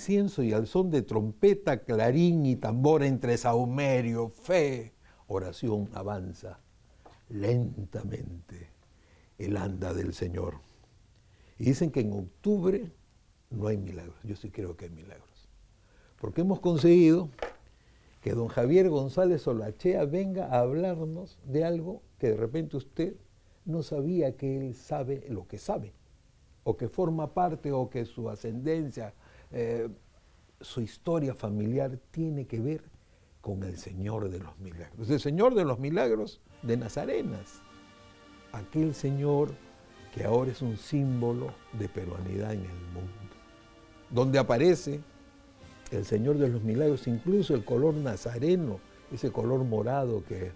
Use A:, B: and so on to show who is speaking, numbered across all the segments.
A: incienso y al son de trompeta, clarín y tambor entre sahumerio, fe, oración avanza lentamente el anda del Señor. Y dicen que en octubre no hay milagros. Yo sí creo que hay milagros. Porque hemos conseguido que don Javier González Olachea venga a hablarnos de algo que de repente usted no sabía que él sabe lo que sabe, o que forma parte, o que su ascendencia, su historia familiar tiene que ver con el Señor de los Milagros. El Señor de los Milagros de Nazarenas, aquel Señor que ahora es un símbolo de peruanidad en el mundo, donde aparece el Señor de los Milagros, incluso el color nazareno, ese color morado que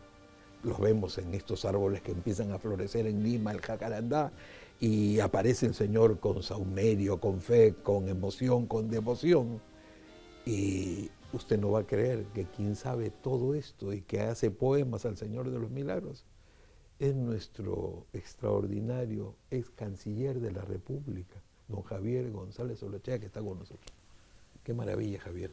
A: los vemos en estos árboles que empiezan a florecer en Lima, el jacarandá, y aparece el Señor con sahumerio, con fe, con emoción, con devoción. Y usted no va a creer que quien sabe todo esto y que hace poemas al Señor de los Milagros es nuestro extraordinario ex canciller de la República, don Javier González Olachea, que está con nosotros. Qué maravilla, Javier.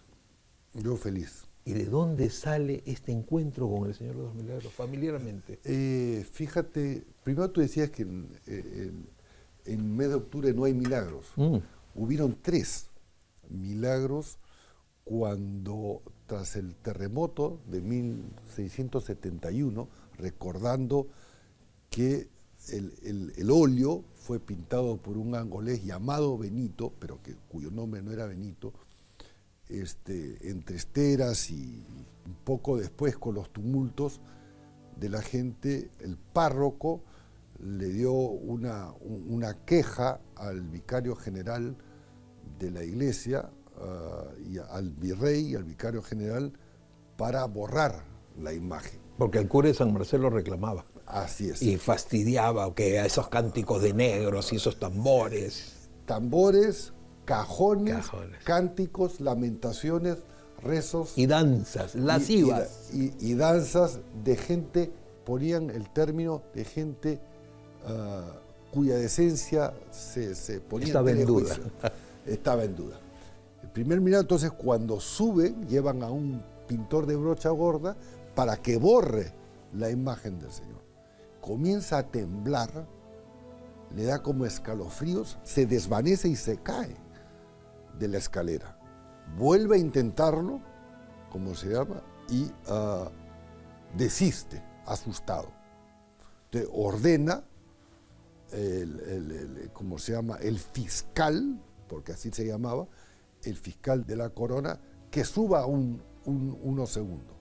B: Yo feliz.
A: ¿Y de dónde sale este encuentro con el Señor de los Milagros, familiarmente?
B: Fíjate, primero tú decías que en el mes de octubre no hay milagros. Hubieron 3 milagros cuando, tras el terremoto de 1671, recordando que el óleo fue pintado por un angolés llamado Benito, pero cuyo nombre no era Benito, entre esteras, y un poco después, con los tumultos de la gente, el párroco le dio una queja al vicario general de la iglesia, y al virrey y al vicario general, para borrar la imagen.
A: Porque el cura de San Marcelo reclamaba.
B: Así es.
A: Y fastidiaba que a esos cánticos de negros y esos tambores.
B: Tambores, cajones, cánticos, lamentaciones, rezos.
A: Y danzas lascivas.
B: Y danzas de gente, ponían el término de gente cuya decencia se ponía
A: estaba en duda.
B: Estaba en duda. El primer milagro, entonces, cuando suben, llevan a un pintor de brocha gorda para que borre la imagen del Señor. Comienza a temblar, le da como escalofríos, se desvanece y se cae de la escalera. Vuelve a intentarlo, como se llama, y desiste, asustado. Entonces ordena, ¿cómo se llama?, el fiscal, porque así se llamaba, el fiscal de la corona, que suba unos segundos.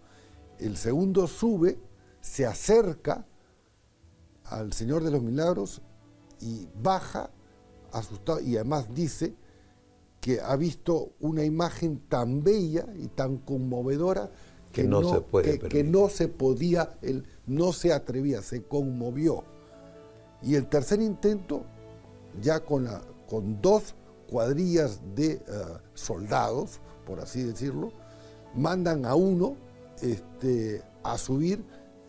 B: El segundo sube, se acerca al Señor de los Milagros y baja asustado, y además dice que ha visto una imagen tan bella y tan conmovedora que no se podía, él no se atrevía, se conmovió. Y el tercer intento, ya con 2 cuadrillas de soldados, por así decirlo, mandan a uno a subir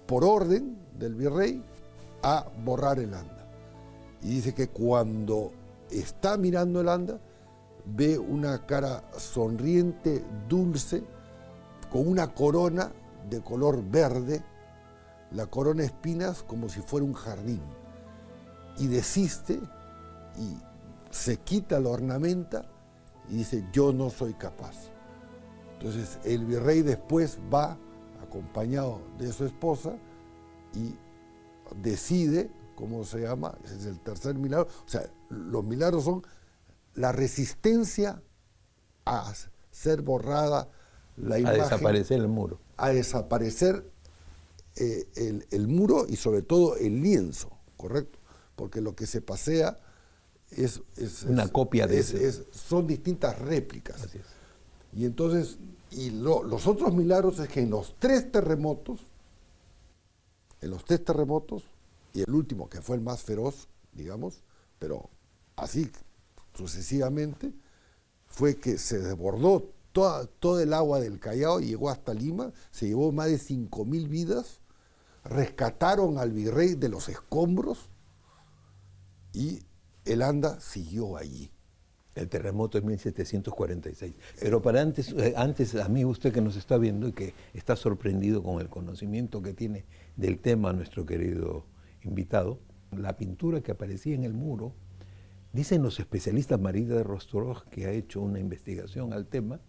B: por orden del virrey a borrar el anda. Y dice que cuando está mirando el anda, ve una cara sonriente, dulce, con una corona de color verde, la corona de espinas, como si fuera un jardín. Y desiste y se quita la ornamenta y dice: yo no soy capaz. Entonces el virrey después va acompañado de su esposa y decide, ¿cómo se llama? Ese es el tercer milagro. O sea, los milagros son la resistencia a ser borrada la imagen.
A: A desaparecer el muro.
B: A desaparecer el muro y sobre todo el lienzo, ¿correcto? Porque lo que se pasea es
A: una copia de eso.
B: Son distintas réplicas.
A: Así es.
B: Y entonces, los otros milagros es que en los 3 terremotos, y el último, que fue el más feroz, digamos, pero así sucesivamente, fue que se desbordó todo el agua del Callao y llegó hasta Lima, se llevó más de 5.000 vidas, rescataron al virrey de los escombros y el anda siguió allí.
A: El terremoto es 1746. Pero para antes, amigo, usted que nos está viendo y que está sorprendido con el conocimiento que tiene del tema, nuestro querido invitado, la pintura que aparecía en el muro, dicen los especialistas, Marita de Rostoroj, que ha hecho una investigación al tema,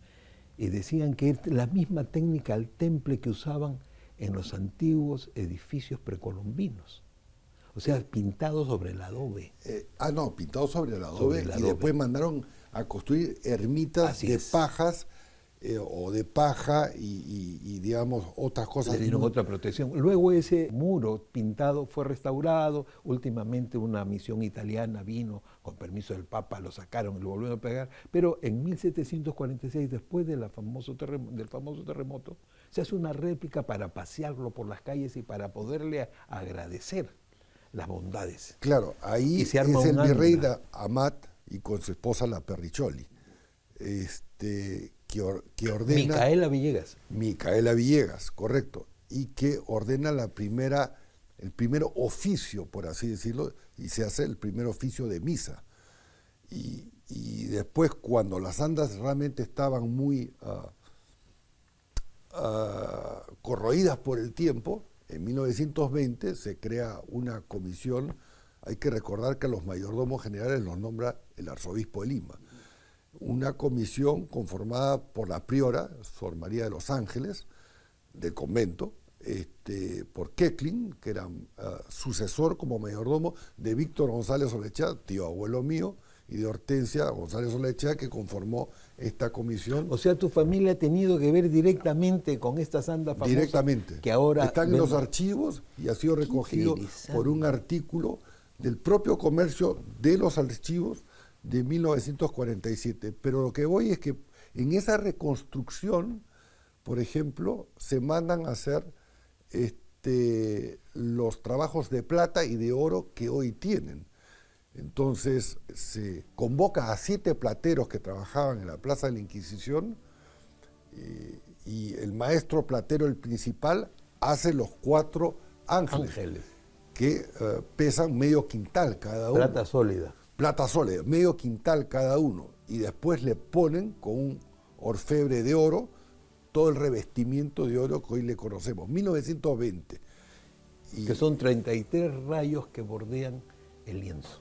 A: y decían que es la misma técnica al temple que usaban en los antiguos edificios precolombinos. O sea, pintado sobre el adobe.
B: No, pintado sobre el adobe, y después mandaron a construir ermitas de pajas o de paja y digamos otras cosas.
A: Le dieron otra protección. Luego ese muro pintado fue restaurado. Últimamente una misión italiana vino, con permiso del Papa, lo sacaron y lo volvieron a pegar. Pero en 1746, después del famoso terremoto, se hace una réplica para pasearlo por las calles y para poderle agradecer las bondades.
B: Claro, ahí es el virrey de Amat y con su esposa la Perricholi, que ordena... Micaela Villegas, correcto, y que ordena el primer oficio, por así decirlo, y se hace el primer oficio de misa. Y después, cuando las andas realmente estaban muy corroídas por el tiempo, en 1920 se crea una comisión. Hay que recordar que a los mayordomos generales los nombra el arzobispo de Lima. Una comisión conformada por la priora, Sor María de los Ángeles, del convento, por Quecklin, que era sucesor como mayordomo de Víctor González Olechea, tío abuelo mío, y de Hortensia González Olechea, que conformó esta comisión.
A: O sea, tu familia ha tenido que ver directamente con esta santa famosa.
B: Directamente.
A: Que ahora
B: están en los archivos y ha sido recogido por un artículo del propio Comercio de los Archivos de 1947. Pero lo que voy es que en esa reconstrucción, por ejemplo, se mandan a hacer los trabajos de plata y de oro que hoy tienen. Entonces se convoca a 7 plateros que trabajaban en la Plaza de la Inquisición y el maestro platero, el principal, hace los 4 ángeles. Que pesan medio quintal cada uno.
A: Plata sólida,
B: medio quintal cada uno. Y después le ponen con un orfebre de oro todo el revestimiento de oro que hoy le conocemos. 1920.
A: Que son 33 rayos que bordean el lienzo.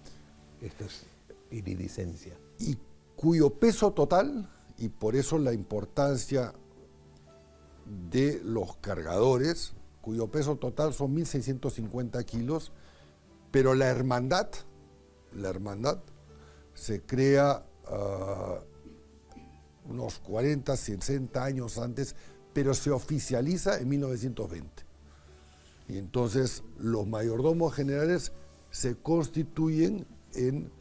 A: Esto es iridiscencia.
B: Y cuyo peso total, y por eso la importancia de los cargadores, cuyo peso total son 1.650 kilos, pero la hermandad se crea unos 40, 60 años antes, pero se oficializa en 1920. Y entonces los mayordomos generales se constituyen en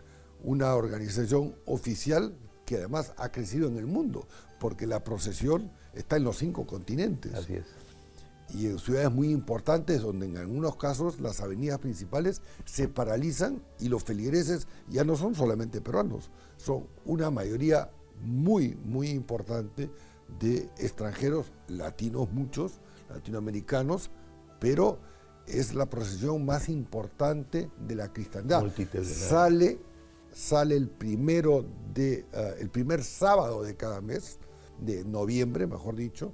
B: una organización oficial que además ha crecido en el mundo, porque la procesión está en los 5 continentes.
A: Así es.
B: Y en ciudades muy importantes donde en algunos casos las avenidas principales se paralizan y los feligreses ya no son solamente peruanos, son una mayoría muy, muy importante de extranjeros, latinos muchos, latinoamericanos, pero es la procesión más importante de la cristiandad. Sale el primer sábado de cada mes, de noviembre, mejor dicho.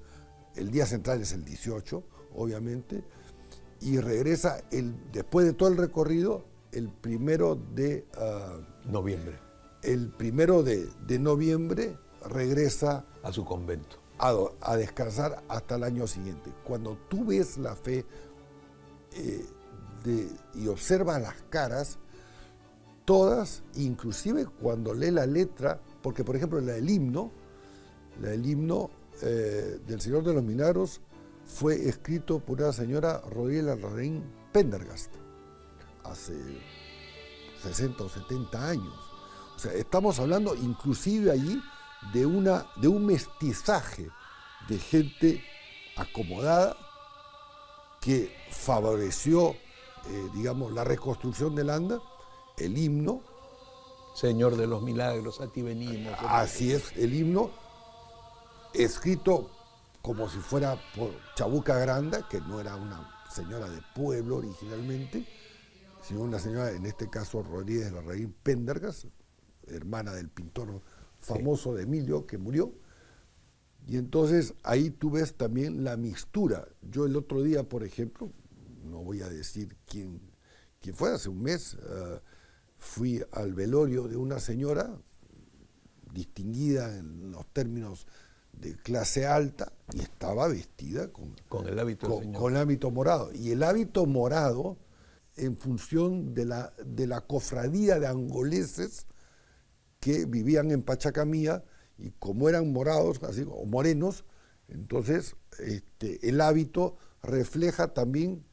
B: El día central es el 18, obviamente, y regresa después de todo el recorrido, el 1 de
A: noviembre.
B: El 1 de noviembre regresa
A: a su convento.
B: A descansar hasta el año siguiente. Cuando tú ves la fe y observas las caras, todas, inclusive cuando lee la letra, porque por ejemplo la del himno del Señor de los Milagros fue escrito por una señora Rodríguez Larraín Pendergast hace 60 o 70 años. O sea, estamos hablando inclusive allí de un mestizaje de gente acomodada que favoreció, digamos, la reconstrucción del Anda, el himno.
A: Señor de los Milagros, a ti venimos.
B: Así es, el himno escrito como si fuera por Chabuca Granda, que no era una señora de pueblo originalmente, sino una señora, en este caso Rodríguez Larraín Pendergast, hermana del pintor famoso de Emilio, que murió. Y entonces ahí tú ves también la mixtura. Yo el otro día, por ejemplo, no voy a decir quién fue, hace un mes, fui al velorio de una señora distinguida en los términos de clase alta y estaba vestida
A: con el hábito del Señor.
B: Con el hábito morado. Y el hábito morado, en función de la cofradía de angoleses que vivían en Pachacamía, y como eran morados, así, o morenos, entonces el hábito refleja también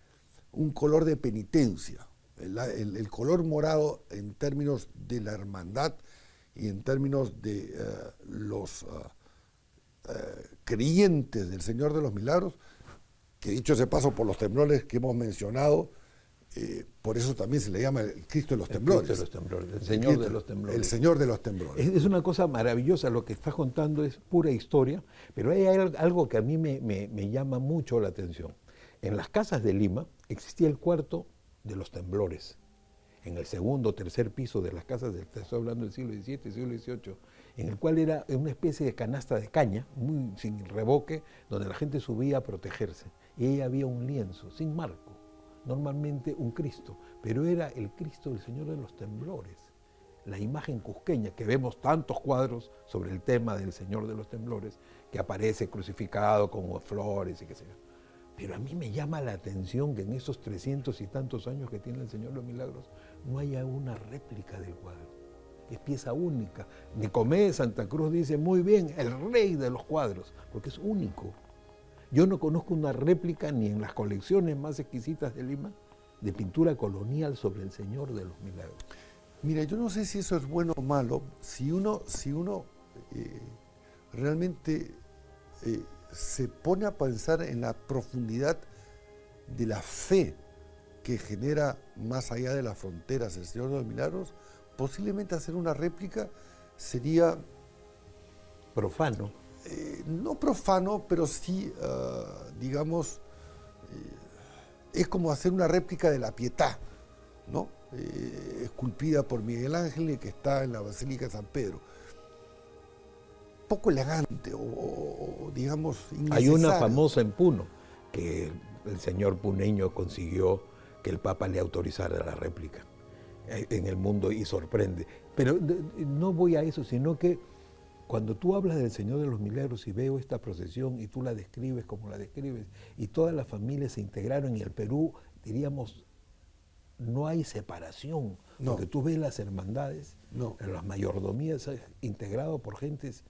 B: un color de penitencia. El color morado, en términos de la hermandad y en términos de los creyentes del Señor de los Milagros, que dicho ese paso por los temblores que hemos mencionado, por eso también se le llama el Cristo de los temblores.
A: Cristo de los temblores, el Señor de los temblores.
B: El Señor de los temblores.
A: Es una cosa maravillosa, lo que estás contando es pura historia, pero hay algo que a mí me llama mucho la atención. En las casas de Lima existía el cuarto de los temblores. En el segundo o tercer piso de las casas, estoy hablando del siglo XVII, siglo XVIII, en el cual era una especie de canasta de caña, muy sin revoque, donde la gente subía a protegerse. Y ahí había un lienzo, sin marco, normalmente un Cristo, pero era el Cristo del Señor de los temblores, la imagen cusqueña, que vemos tantos cuadros sobre el tema del Señor de los temblores, que aparece crucificado con flores y qué sé yo. Pero a mí me llama la atención que en esos 300 y tantos años que tiene el Señor de los Milagros no haya una réplica del cuadro. Es pieza única. Nicomé de Santa Cruz dice muy bien, el rey de los cuadros, porque es único. Yo no conozco una réplica ni en las colecciones más exquisitas de Lima de pintura colonial sobre el Señor de los Milagros.
B: Mira, yo no sé si eso es bueno o malo. Si uno realmente se pone a pensar en la profundidad de la fe que genera más allá de las fronteras el Señor de los Milagros, posiblemente hacer una réplica sería
A: profano.
B: No profano, pero sí, digamos, es como hacer una réplica de la Pietà, ¿no? Esculpida por Miguel Ángel y que está en la Basílica de San Pedro. Poco elegante o digamos, innecesaria.
A: Hay una famosa en Puno, que el señor puneño consiguió que el Papa le autorizara la réplica en el mundo y sorprende. Pero no voy a eso, sino que cuando tú hablas del Señor de los Milagros y veo esta procesión y tú la describes como la describes y todas las familias se integraron y el Perú, diríamos, no hay separación,
B: no.
A: Porque tú ves las hermandades,
B: no.
A: Las mayordomías integrado por gentes,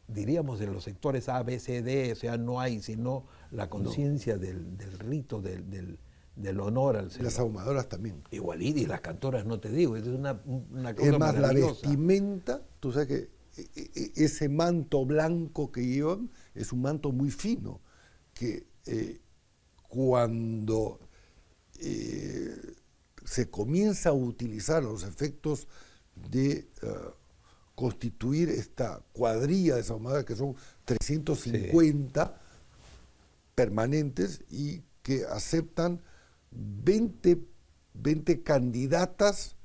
A: diríamos, de los sectores A, B, C, D, o sea, no hay sino la conciencia del rito, del honor al Señor.
B: Las ahumadoras también.
A: Igualito, y las cantoras no te digo, es una cosa
B: es más, la
A: maravillosa.
B: vestimenta, tú sabes que ese manto blanco que llevan es un manto muy fino, que cuando se comienza a utilizar los efectos de constituir esta cuadrilla de ahumadoras, que son 350 permanentes y que aceptan 20 candidatas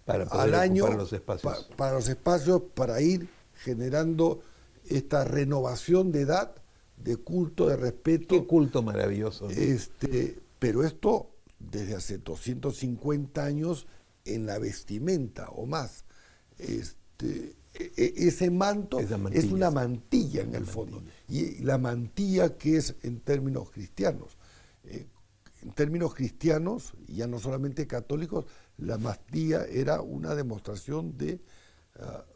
B: al año
A: los espacios.
B: Para los espacios, para ir generando esta renovación de edad, de culto, de respeto.
A: Qué culto maravilloso, ¿no?
B: Pero esto desde hace 250 años en la vestimenta o más. Ese manto es una mantilla en el fondo. Y la mantilla que es en términos cristianos. En términos cristianos, ya no solamente católicos, la mantilla era una demostración de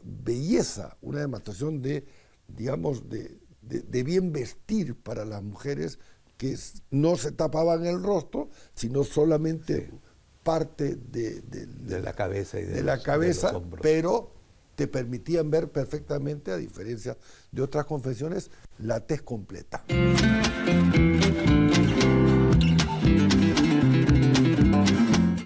B: belleza, una demostración de, digamos, de bien vestir para las mujeres que no se tapaban el rostro, sino solamente parte de
A: la cabeza y de
B: la cabeza,
A: de los hombros.
B: Pero te permitían ver perfectamente, a diferencia de otras confesiones, la tez completa.